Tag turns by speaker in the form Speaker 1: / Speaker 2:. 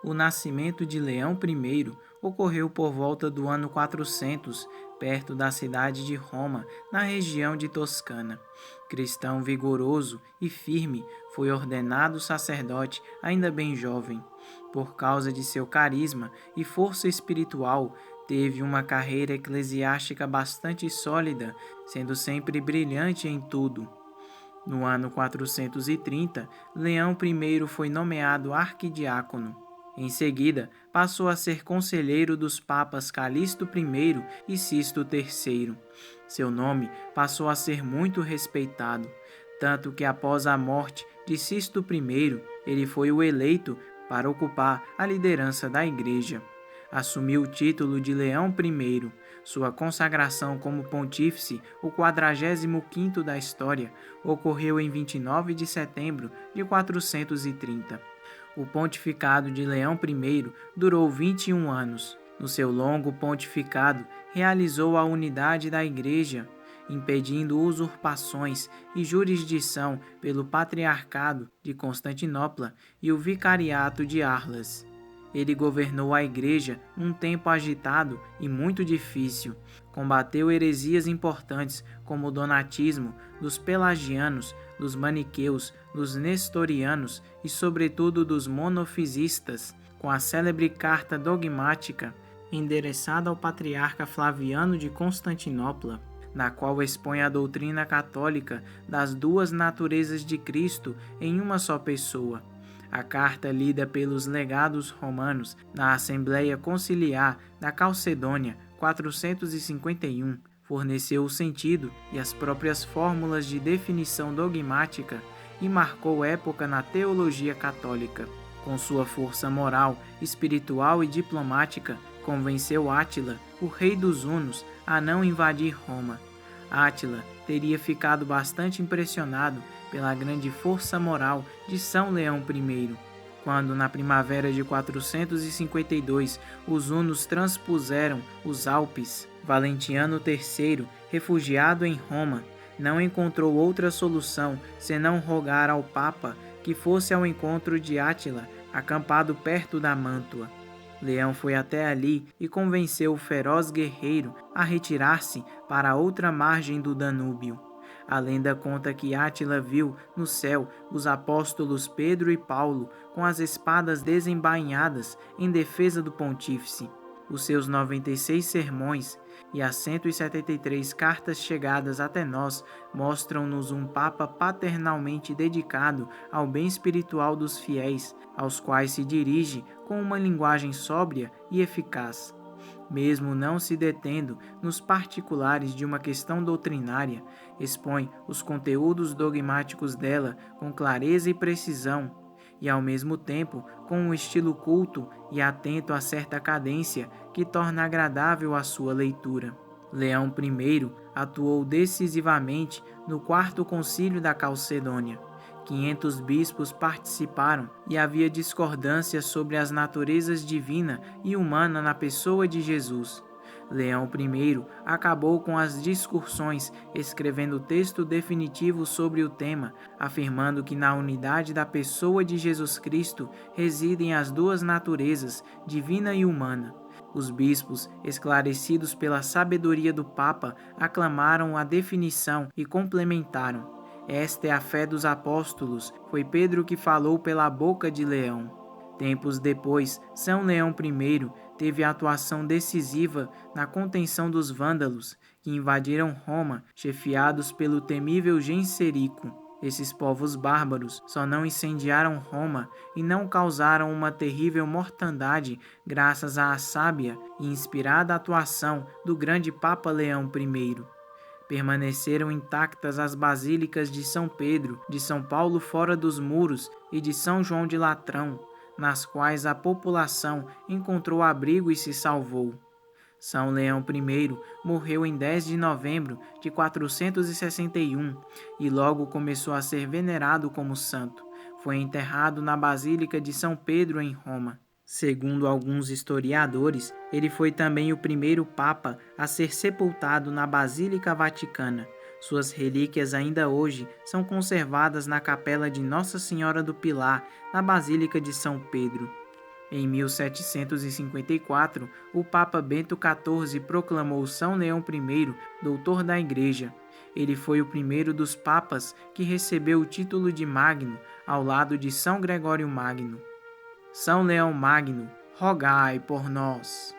Speaker 1: O nascimento de Leão I ocorreu por volta do ano 400, perto da cidade de Roma, na região de Toscana. Cristão vigoroso e firme, foi ordenado sacerdote ainda bem jovem. Por causa de seu carisma e força espiritual, teve uma carreira eclesiástica bastante sólida, sendo sempre brilhante em tudo. No ano 430, Leão I foi nomeado arquidiácono. Em seguida, passou a ser conselheiro dos papas Calixto I e Sisto III. Seu nome passou a ser muito respeitado, tanto que após a morte de Sisto I, ele foi o eleito para ocupar a liderança da Igreja. Assumiu o título de Leão I. Sua consagração como pontífice, o 45º da história, ocorreu em 29 de setembro de 430. O pontificado de Leão I durou 21 anos. No seu longo pontificado, realizou a unidade da Igreja, impedindo usurpações e jurisdição pelo Patriarcado de Constantinopla e o Vicariato de Arlas. Ele governou a Igreja num tempo agitado e muito difícil. Combateu heresias importantes como o donatismo, dos pelagianos, dos maniqueus, dos nestorianos e, sobretudo, dos monofisistas, com a célebre carta dogmática endereçada ao patriarca Flaviano de Constantinopla, na qual expõe a doutrina católica das duas naturezas de Cristo em uma só pessoa. A carta lida pelos legados romanos na Assembleia Conciliar da Calcedônia 451 forneceu o sentido e as próprias fórmulas de definição dogmática e marcou época na teologia católica. Com sua força moral, espiritual e diplomática, convenceu Átila, o rei dos hunos, a não invadir Roma. Átila teria ficado bastante impressionado pela grande força moral de São Leão I. Quando, na primavera de 452, os hunos transpuseram os Alpes, Valentiniano III, refugiado em Roma, não encontrou outra solução senão rogar ao Papa que fosse ao encontro de Átila, acampado perto da Mântua. Leão foi até ali e convenceu o feroz guerreiro a retirar-se para a outra margem do Danúbio. A lenda conta que Átila viu no céu os apóstolos Pedro e Paulo com as espadas desembainhadas em defesa do pontífice. Os seus 96 sermões e as 173 cartas chegadas até nós mostram-nos um Papa paternalmente dedicado ao bem espiritual dos fiéis, aos quais se dirige com uma linguagem sóbria e eficaz. Mesmo não se detendo nos particulares de uma questão doutrinária, expõe os conteúdos dogmáticos dela com clareza e precisão, e ao mesmo tempo com um estilo culto e atento a certa cadência que torna agradável a sua leitura. Leão I atuou decisivamente no Quarto Concílio da Calcedônia. 500 bispos participaram e havia discordâncias sobre as naturezas divina e humana na pessoa de Jesus. Leão I acabou com as discussões, escrevendo texto definitivo sobre o tema, afirmando que na unidade da pessoa de Jesus Cristo residem as duas naturezas, divina e humana. Os bispos, esclarecidos pela sabedoria do Papa, aclamaram a definição e complementaram: esta é a fé dos apóstolos, foi Pedro que falou pela boca de Leão. Tempos depois, São Leão I teve atuação decisiva na contenção dos vândalos, que invadiram Roma, chefiados pelo temível Genserico. Esses povos bárbaros só não incendiaram Roma e não causaram uma terrível mortandade graças à sábia e inspirada atuação do grande Papa Leão I. Permaneceram intactas as basílicas de São Pedro, de São Paulo fora dos muros e de São João de Latrão, nas quais a população encontrou abrigo e se salvou. São Leão I morreu em 10 de novembro de 461 e logo começou a ser venerado como santo. Foi enterrado na Basílica de São Pedro, em Roma. Segundo alguns historiadores, ele foi também o primeiro Papa a ser sepultado na Basílica Vaticana. Suas relíquias ainda hoje são conservadas na capela de Nossa Senhora do Pilar, na Basílica de São Pedro. Em 1754, o Papa Bento XIV proclamou São Leão I doutor da Igreja. Ele foi o primeiro dos papas que recebeu o título de Magno, ao lado de São Gregório Magno. São Leão Magno, rogai por nós.